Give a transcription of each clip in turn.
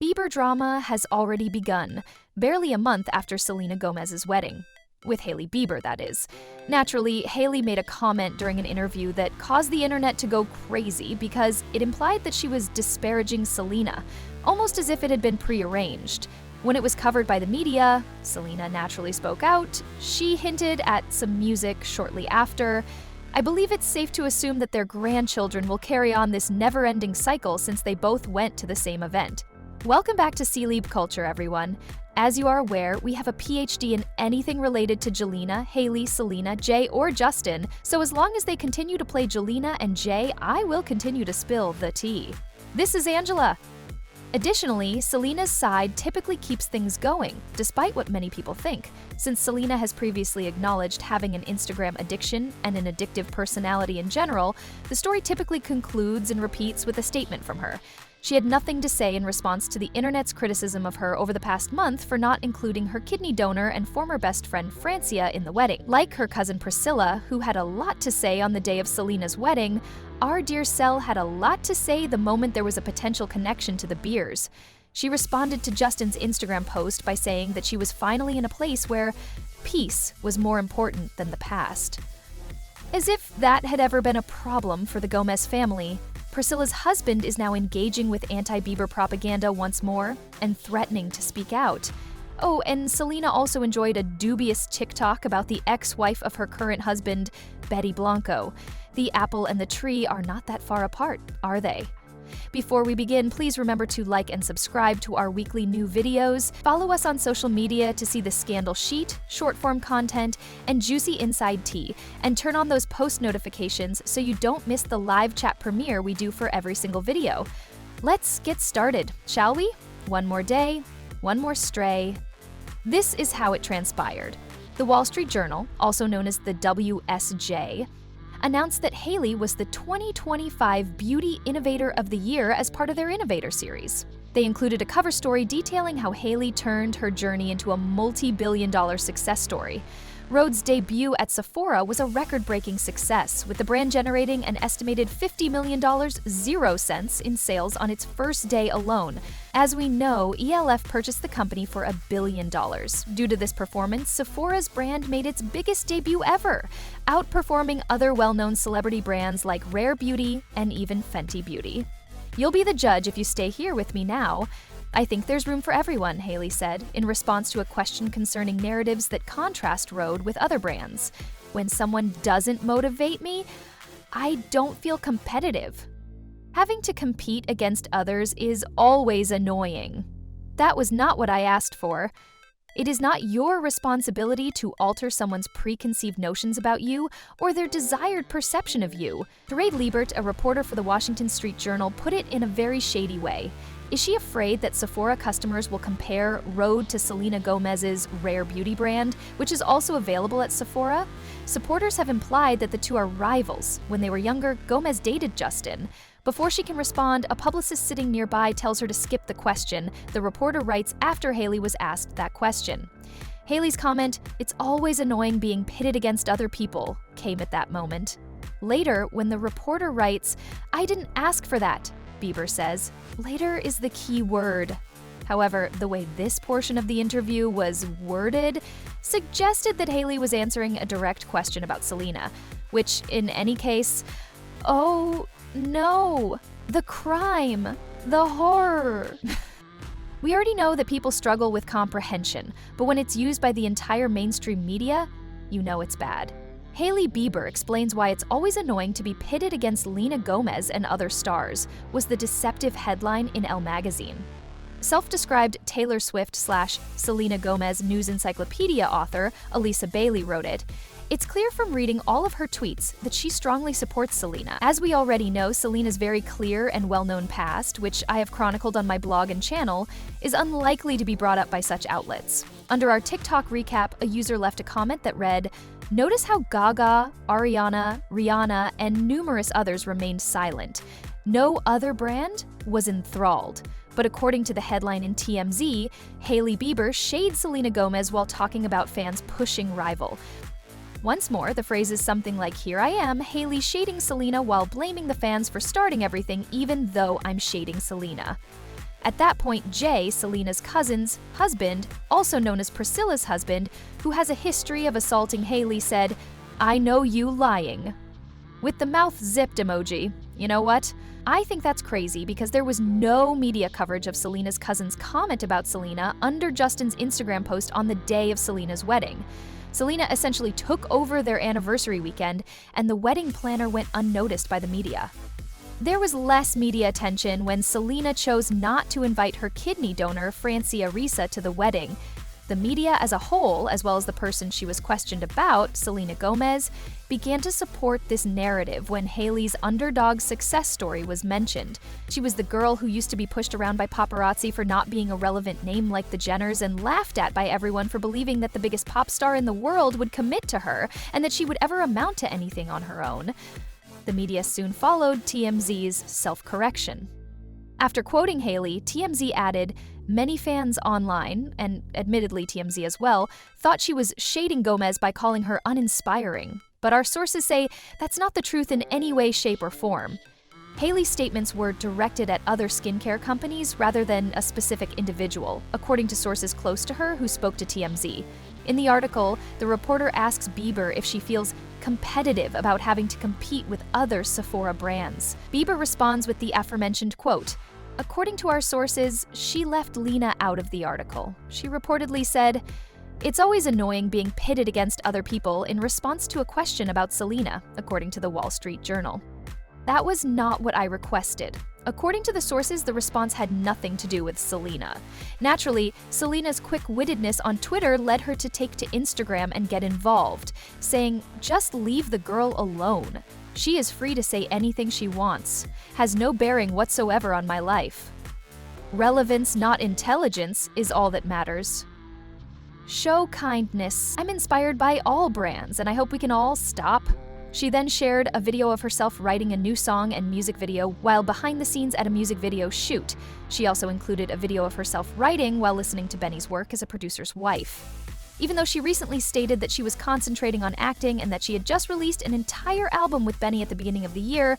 Bieber drama has already begun, barely a month after Selena Gomez's wedding. With Hailey Bieber, that is. Naturally, Hailey made a comment during an interview that caused the internet to go crazy because it implied that she was disparaging Selena, almost as if it had been prearranged. When it was covered by the media, Selena naturally spoke out. She hinted at some music shortly after. I believe it's safe to assume that their grandchildren will carry on this never-ending cycle since they both went to the same event. Welcome back to Celeb Culture, everyone. As you are aware, we have a PhD in anything related to Jelena, Hailey, Selena, Jay, or Justin, so as long as they continue to play Jelena and Jay, I will continue to spill the tea. This is Angela. Additionally, Selena's side typically keeps things going, despite what many people think. Since Selena has previously acknowledged having an Instagram addiction and an addictive personality in general, the story typically concludes and repeats with a statement from her. She had nothing to say in response to the internet's criticism of her over the past month for not including her kidney donor and former best friend Francia in the wedding. Like her cousin Priscilla, who had a lot to say on the day of Selena's wedding, our dear Sel had a lot to say the moment there was a potential connection to the Beers. She responded to Justin's Instagram post by saying that she was finally in a place where peace was more important than the past. As if that had ever been a problem for the Gomez family, Priscilla's husband is now engaging with anti-Bieber propaganda once more and threatening to speak out. Oh, and Selena also enjoyed a dubious TikTok about the ex-wife of her current husband, Betty Blanco. The apple and the tree are not that far apart, are they? Before we begin, please remember to like and subscribe to our weekly new videos. Follow us on social media to see the scandal sheet, short-form content, and juicy inside tea. And turn on those post notifications so you don't miss the live chat premiere we do for every single video. Let's get started, shall we? One more day, one more stray. This is how it transpired. The Wall Street Journal, also known as the WSJ, announced that Hailey was the 2025 Beauty Innovator of the Year as part of their Innovator series. They included a cover story detailing how Hailey turned her journey into a multi-billion-dollar success story. Rhode's debut at Sephora was a record-breaking success, with the brand generating an estimated $50 million 0 cents in sales on its first day alone. As we know, ELF purchased the company for $1 billion. Due to this performance, Sephora's brand made its biggest debut ever, outperforming other well-known celebrity brands like Rare Beauty and even Fenty Beauty. You'll be the judge if you stay here with me now. I think there's room for everyone, Hailey said, in response to a question concerning narratives that contrast Rhode with other brands. When someone doesn't motivate me, I don't feel competitive. Having to compete against others is always annoying. That was not what I asked for. It is not your responsibility to alter someone's preconceived notions about you or their desired perception of you. Hailey Bieber, a reporter for the Washington Street Journal, put it in a very shady way. Is she afraid that Sephora customers will compare Rhode to Selena Gomez's Rare Beauty brand, which is also available at Sephora? Supporters have implied that the two are rivals. When they were younger, Gomez dated Justin. Before she can respond, a publicist sitting nearby tells her to skip the question, the reporter writes after Hailey was asked that question. Hailey's comment, "It's always annoying being pitted against other people," came at that moment. Later, when the reporter writes, "I didn't ask for that," Bieber says, "Later is the key word." However, the way this portion of the interview was worded suggested that Hailey was answering a direct question about Selena, which, in any case, oh no, the crime, the horror. We already know that people struggle with comprehension, but when it's used by the entire mainstream media, you know it's bad. Hailey Bieber explains why it's always annoying to be pitted against Selena Gomez and other stars, was the deceptive headline in Elle magazine. Self-described Taylor Swift/Selena Gomez news encyclopedia author Elisa Bailey wrote it. It's clear from reading all of her tweets that she strongly supports Selena. As we already know, Selena's very clear and well-known past, which I have chronicled on my blog and channel, is unlikely to be brought up by such outlets. Under our TikTok recap, a user left a comment that read, "Notice how Gaga, Ariana, Rihanna, and numerous others remained silent. No other brand was enthralled." But according to the headline in TMZ, Hailey Bieber shades Selena Gomez while talking about fans pushing rival. Once more, the phrase is something like, "Here I am, Hailey shading Selena while blaming the fans for starting everything even though I'm shading Selena." At that point, Jay, Selena's cousin's husband, also known as Priscilla's husband, who has a history of assaulting Hailey, said, "I know you lying," with the mouth zipped emoji. You know what? I think that's crazy because there was no media coverage of Selena's cousin's comment about Selena under Justin's Instagram post on the day of Selena's wedding. Selena essentially took over their anniversary weekend, and the wedding planner went unnoticed by the media. There was less media attention when Selena chose not to invite her kidney donor, Francia Risa, to the wedding. The media as a whole, as well as the person she was questioned about, Selena Gomez, began to support this narrative when Hailey's underdog success story was mentioned. She was the girl who used to be pushed around by paparazzi for not being a relevant name like the Jenners and laughed at by everyone for believing that the biggest pop star in the world would commit to her and that she would ever amount to anything on her own. The media soon followed TMZ's self-correction. After quoting Hailey, TMZ added, "Many fans online, and admittedly TMZ as well, thought she was shading Gomez by calling her uninspiring. But our sources say that's not the truth in any way, shape, or form." Hailey's statements were directed at other skincare companies rather than a specific individual, according to sources close to her who spoke to TMZ. In the article, the reporter asks Bieber if she feels competitive about having to compete with other Sephora brands. Bieber responds with the aforementioned quote, "According to our sources, she left Lena out of the article." She reportedly said, "It's always annoying being pitted against other people in response to a question about Selena," according to the Wall Street Journal. That was not what I requested. According to the sources, the response had nothing to do with Selena. Naturally, Selena's quick-wittedness on Twitter led her to take to Instagram and get involved, saying, "Just leave the girl alone. She is free to say anything she wants. Has no bearing whatsoever on my life. Relevance, not intelligence, is all that matters. Show kindness. I'm inspired by all brands, and I hope we can all stop." She then shared a video of herself writing a new song and music video while behind the scenes at a music video shoot. She also included a video of herself writing while listening to Benny's work as a producer's wife. Even though she recently stated that she was concentrating on acting and that she had just released an entire album with Benny at the beginning of the year,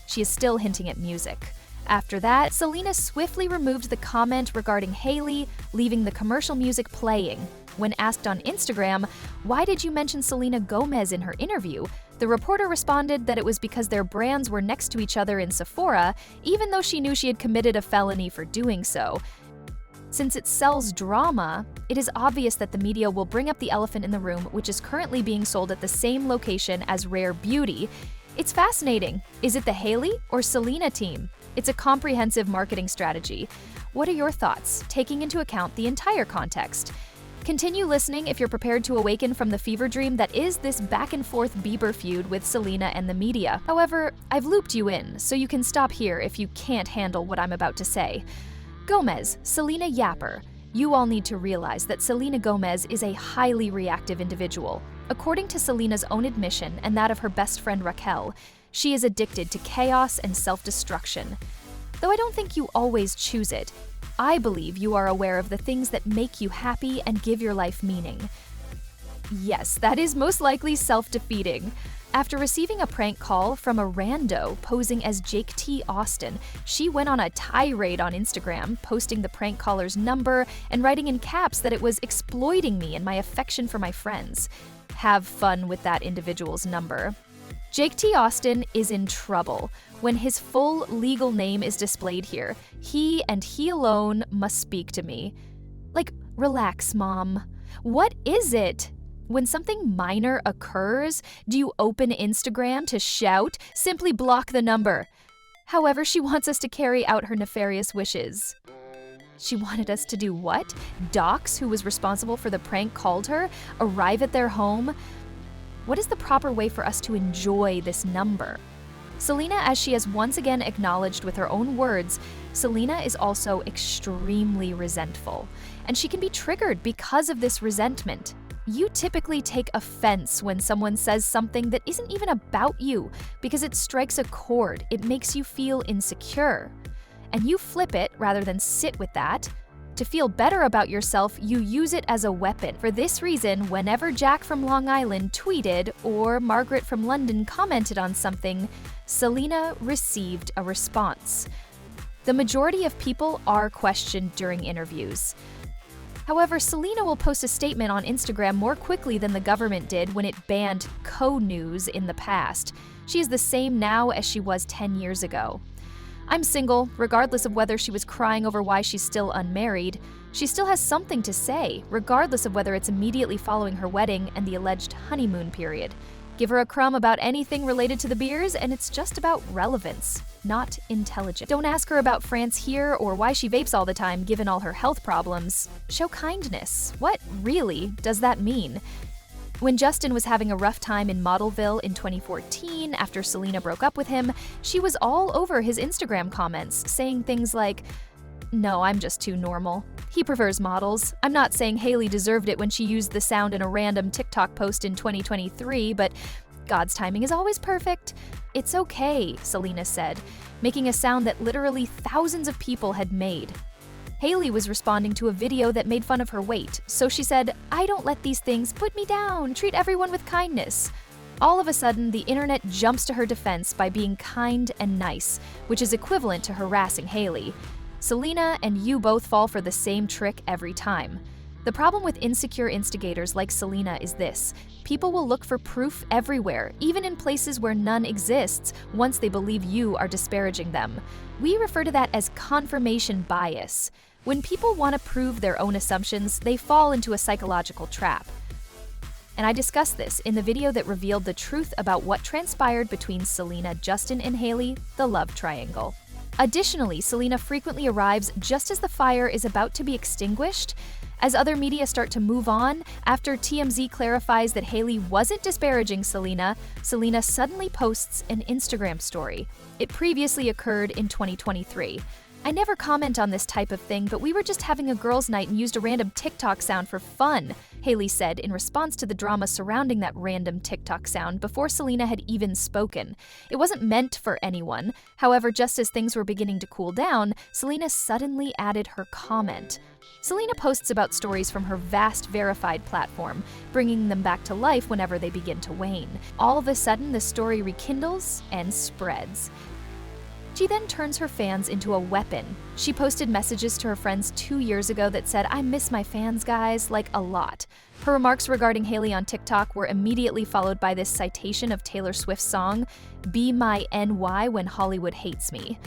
she is still hinting at music. After that, Selena swiftly removed the comment regarding Hailey leaving the commercial music playing. When asked on Instagram, "Why did you mention Selena Gomez in her interview?" the reporter responded that it was because their brands were next to each other in Sephora, even though she knew she had committed a felony for doing so. Since it sells drama, it is obvious that the media will bring up the elephant in the room, which is currently being sold at the same location as Rare Beauty. It's fascinating. Is it the Hailey or Selena team? It's a comprehensive marketing strategy. What are your thoughts, taking into account the entire context? Continue listening if you're prepared to awaken from the fever dream that is this back-and-forth Bieber feud with Selena and the media. However, I've looped you in, so you can stop here if you can't handle what I'm about to say. Gomez, Selena Yapper. You all need to realize that Selena Gomez is a highly reactive individual. According to Selena's own admission and that of her best friend Raquel, she is addicted to chaos and self-destruction. Though I don't think you always choose it, I believe you are aware of the things that make you happy and give your life meaning. Yes, that is most likely self-defeating. After receiving a prank call from a rando posing as Jake T. Austin, she went on a tirade on Instagram, posting the prank caller's number and writing in caps that it was exploiting me and my affection for my friends. Have fun with that individual's number. Jake T. Austin is in trouble when his full legal name is displayed here. He and he alone must speak to me. Like, relax, Mom. What is it? When something minor occurs, do you open Instagram to shout? Simply block the number. However, she wants us to carry out her nefarious wishes. She wanted us to do what? Docs, who was responsible for the prank, called her? Arrive at their home? What is the proper way for us to enjoy this number? Selena, as she has once again acknowledged with her own words, Selena is also extremely resentful, and she can be triggered because of this resentment. You typically take offense when someone says something that isn't even about you because it strikes a chord, it makes you feel insecure. And you flip it rather than sit with that. To feel better about yourself, you use it as a weapon. For this reason, whenever Jack from Long Island tweeted or Margaret from London commented on something, Selena received a response. The majority of people are questioned during interviews. However, Selena will post a statement on Instagram more quickly than the government did when it banned co-news in the past. She is the same now as she was 10 years ago. I'm single, regardless of whether she was crying over why she's still unmarried. She still has something to say, regardless of whether it's immediately following her wedding and the alleged honeymoon period. Give her a crumb about anything related to the beers, and it's just about relevance, not intelligence. Don't ask her about France here or why she vapes all the time given all her health problems. Show kindness. What, really, does that mean? When Justin was having a rough time in Modelville in 2014 after Selena broke up with him, she was all over his Instagram comments, saying things like, "No, I'm just too normal. He prefers models. I'm not saying Hailey deserved it when she used the sound in a random TikTok post in 2023, but God's timing is always perfect." "It's okay," Selena said, making a sound that literally thousands of people had made. Hailey was responding to a video that made fun of her weight, so she said, "I don't let these things put me down. Treat everyone with kindness." All of a sudden, the internet jumps to her defense by being kind and nice, which is equivalent to harassing Hailey. Selena and you both fall for the same trick every time. The problem with insecure instigators like Selena is this: people will look for proof everywhere, even in places where none exists, once they believe you are disparaging them. We refer to that as confirmation bias. When people want to prove their own assumptions, they fall into a psychological trap. And I discussed this in the video that revealed the truth about what transpired between Selena, Justin, and Hailey, the love triangle. Additionally, Selena frequently arrives just as the fire is about to be extinguished. As other media start to move on, after TMZ clarifies that Hailey wasn't disparaging Selena, Selena suddenly posts an Instagram story. It previously occurred in 2023. "I never comment on this type of thing, but we were just having a girls' night and used a random TikTok sound for fun," Hailey said in response to the drama surrounding that random TikTok sound before Selena had even spoken. It wasn't meant for anyone. However, just as things were beginning to cool down, Selena suddenly added her comment. Selena posts about stories from her vast verified platform, bringing them back to life whenever they begin to wane. All of a sudden, the story rekindles and spreads. She then turns her fans into a weapon. She posted messages to her friends 2 years ago that said, "I miss my fans, guys," like a lot. Her remarks regarding Hailey on TikTok were immediately followed by this citation of Taylor Swift's song, "Be My NY When Hollywood Hates Me."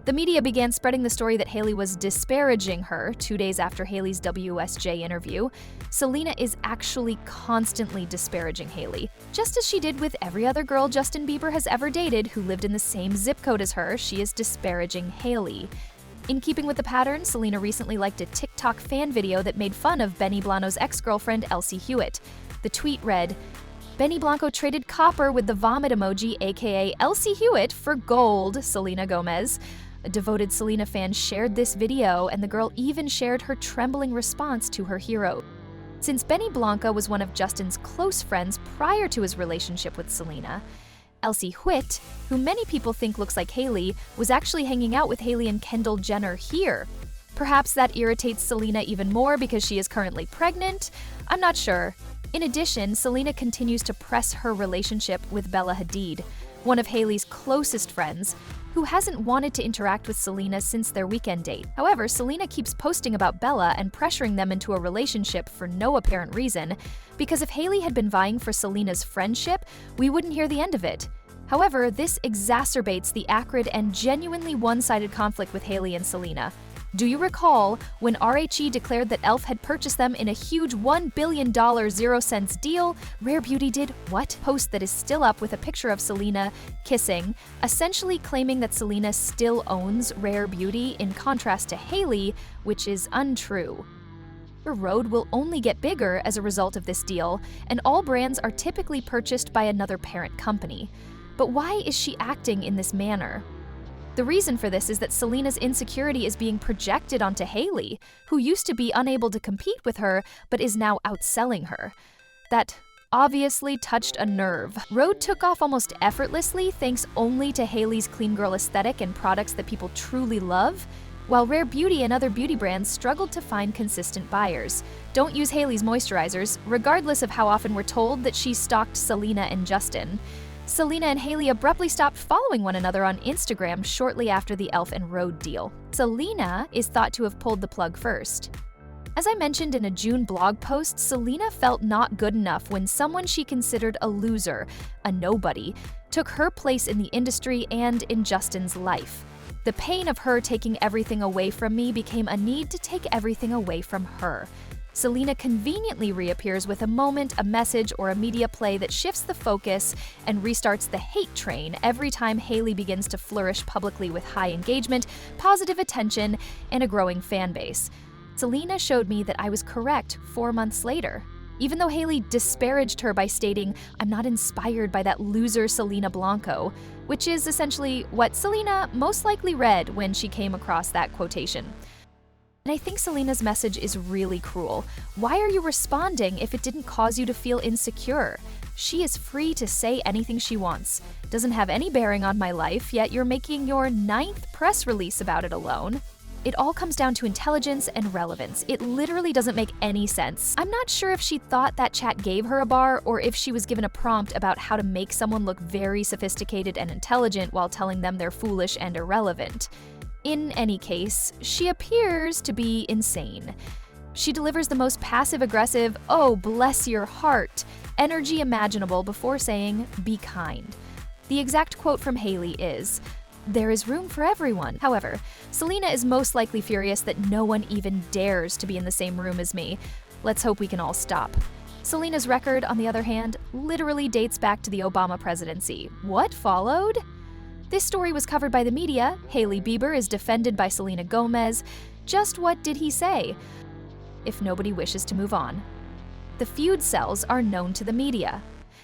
The media began spreading the story that Hailey was disparaging her 2 days after Hailey's WSJ interview. Selena is actually constantly disparaging Hailey. Just as she did with every other girl Justin Bieber has ever dated who lived in the same zip code as her, she is disparaging Hailey. In keeping with the pattern, Selena recently liked a TikTok fan video that made fun of Benny Blanco's ex-girlfriend Elsie Hewitt. The tweet read, "Benny Blanco traded copper with the vomit emoji, aka Elsie Hewitt, for gold, Selena Gomez." A devoted Selena fan shared this video, and the girl even shared her trembling response to her hero. Since Benny Blanco was one of Justin's close friends prior to his relationship with Selena, Elsie Hewitt, who many people think looks like Hailey, was actually hanging out with Hailey and Kendall Jenner here. Perhaps that irritates Selena even more because she is currently pregnant? I'm not sure. In addition, Selena continues to press her relationship with Bella Hadid, one of Hailey's closest friends, who hasn't wanted to interact with Selena since their weekend date. However, Selena keeps posting about Bella and pressuring them into a relationship for no apparent reason, because if Hailey had been vying for Selena's friendship, we wouldn't hear the end of it. However, this exacerbates the acrid and genuinely one-sided conflict with Hailey and Selena. Do you recall when RHE declared that e.l.f. had purchased them in a huge $1 billion 0-cents deal? Rare Beauty did what? Post that is still up with a picture of Selena kissing, essentially claiming that Selena still owns Rare Beauty in contrast to Hailey, which is untrue. Her road will only get bigger as a result of this deal, and all brands are typically purchased by another parent company. But why is she acting in this manner? The reason for this is that Selena's insecurity is being projected onto Hailey, who used to be unable to compete with her but is now outselling her. That obviously touched a nerve. Rhode took off almost effortlessly thanks only to Hailey's clean girl aesthetic and products that people truly love, while Rare Beauty and other beauty brands struggled to find consistent buyers. Don't use Hailey's moisturizers, regardless of how often we're told that she stalked Selena and Justin. Selena and Hailey abruptly stopped following one another on Instagram shortly after the Elf and Road deal. Selena is thought to have pulled the plug first. As I mentioned in a June blog post, Selena felt not good enough when someone she considered a loser, a nobody, took her place in the industry and in Justin's life. The pain of her taking everything away from me became a need to take everything away from her. Selena conveniently reappears with a moment, a message, or a media play that shifts the focus and restarts the hate train every time Hailey begins to flourish publicly with high engagement, positive attention, and a growing fan base. Selena showed me that I was correct 4 months later. Even though Hailey disparaged her by stating, "I'm not inspired by that loser Selena Blanco," which is essentially what Selena most likely read when she came across that quotation. And I think Selena's message is really cruel. Why are you responding if it didn't cause you to feel insecure? She is free to say anything she wants. Doesn't have any bearing on my life, yet you're making your 9th press release about it alone. It all comes down to intelligence and relevance. It literally doesn't make any sense. I'm not sure if she thought that chat gave her a bar or if she was given a prompt about how to make someone look very sophisticated and intelligent while telling them they're foolish and irrelevant. In any case, she appears to be insane. She delivers the most passive-aggressive, "oh, bless your heart," energy imaginable before saying, "be kind." The exact quote from Hailey is, "There is room for everyone." However, Selena is most likely furious that no one even dares to be in the same room as me. Let's hope we can all stop. Selena's record, on the other hand, literally dates back to the Obama presidency. What followed? This story was covered by the media. Hailey Bieber is defended by Selena Gomez. Just what did he say? If nobody wishes to move on. The feud cells are known to the media.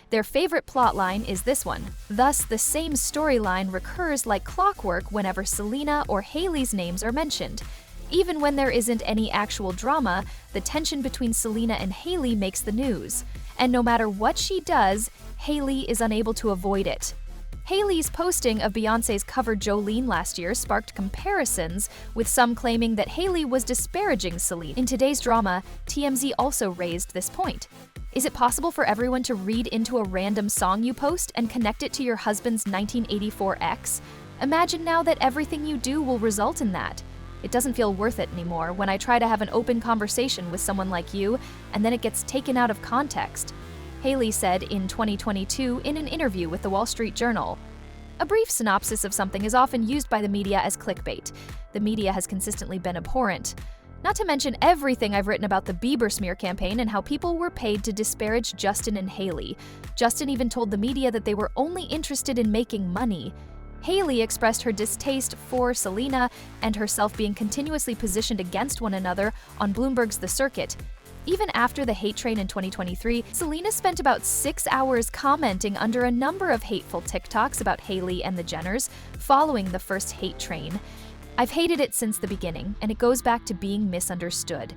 Their favorite plotline is this one. Thus, the same storyline recurs like clockwork whenever Selena or Hailey's names are mentioned. Even when there isn't any actual drama, the tension between Selena and Hailey makes the news. And no matter what she does, Hailey is unable to avoid it. Hailey's posting of Beyoncé's cover Jolene last year sparked comparisons, with some claiming that Hailey was disparaging Selena. In today's drama, TMZ also raised this point. Is it possible for everyone to read into a random song you post and connect it to your husband's 1984 ex? Imagine now that everything you do will result in that. It doesn't feel worth it anymore when I try to have an open conversation with someone like you, and then it gets taken out of context. Hailey said in 2022 in an interview with the Wall Street Journal. A brief synopsis of something is often used by the media as clickbait. The media has consistently been abhorrent. Not to mention everything I've written about the Bieber smear campaign and how people were paid to disparage Justin and Hailey. Justin even told the media that they were only interested in making money. Hailey expressed her distaste for Selena and herself being continuously positioned against one another on Bloomberg's The Circuit. Even after the hate train in 2023, Selena spent about 6 hours commenting under a number of hateful TikToks about Hailey and the Jenners following the first hate train. "I've hated it since the beginning, and it goes back to being misunderstood,"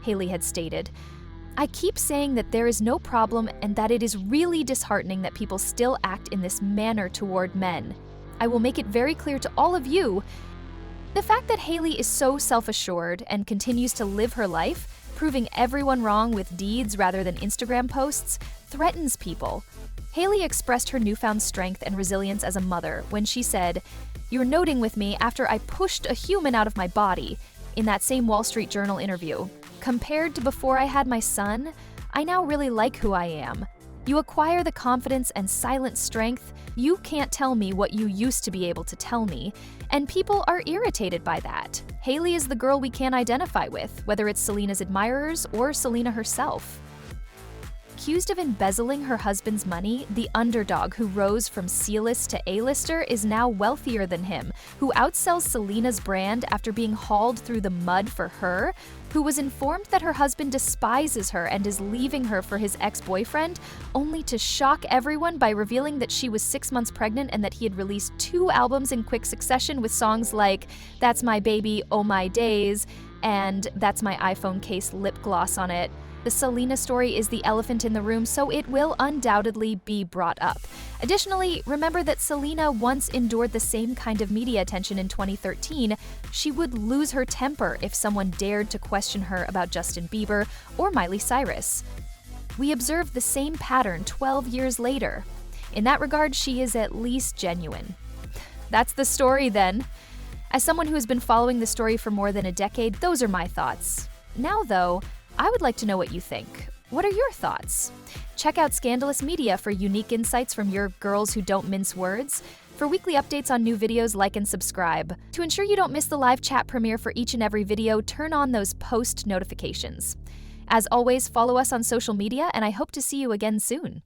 Hailey had stated. "I keep saying that there is no problem and that it is really disheartening that people still act in this manner toward men. I will make it very clear to all of you." The fact that Hailey is so self-assured and continues to live her life, proving everyone wrong with deeds rather than Instagram posts, threatens people. Hailey expressed her newfound strength and resilience as a mother when she said, "You're noting with me after I pushed a human out of my body," in that same Wall Street Journal interview. "Compared to before I had my son, I now really like who I am. You acquire the confidence and silent strength. You can't tell me what you used to be able to tell me, and people are irritated by that. Hailey is the girl we can't identify with, whether it's Selena's admirers or Selena herself." Accused of embezzling her husband's money, the underdog who rose from C-list to A-lister is now wealthier than him, who outsells Selena's brand after being hauled through the mud for her, who was informed that her husband despises her and is leaving her for his ex-boyfriend, only to shock everyone by revealing that she was 6 months pregnant and that he had released 2 albums in quick succession with songs like "That's My Baby, Oh My Days" and "That's My iPhone Case" lip gloss on it. The Selena story is the elephant in the room, so it will undoubtedly be brought up. Additionally, remember that Selena once endured the same kind of media attention in 2013. She would lose her temper if someone dared to question her about Justin Bieber or Miley Cyrus. We observed the same pattern 12 years later. In that regard, she is at least genuine. That's the story then. As someone who has been following the story for more than a decade, those are my thoughts. Now, though, I would like to know what you think. What are your thoughts? Check out Scandalous Media for unique insights from your girls who don't mince words. For weekly updates on new videos, like and subscribe. To ensure you don't miss the live chat premiere for each and every video, turn on those post notifications. As always, follow us on social media, and I hope to see you again soon.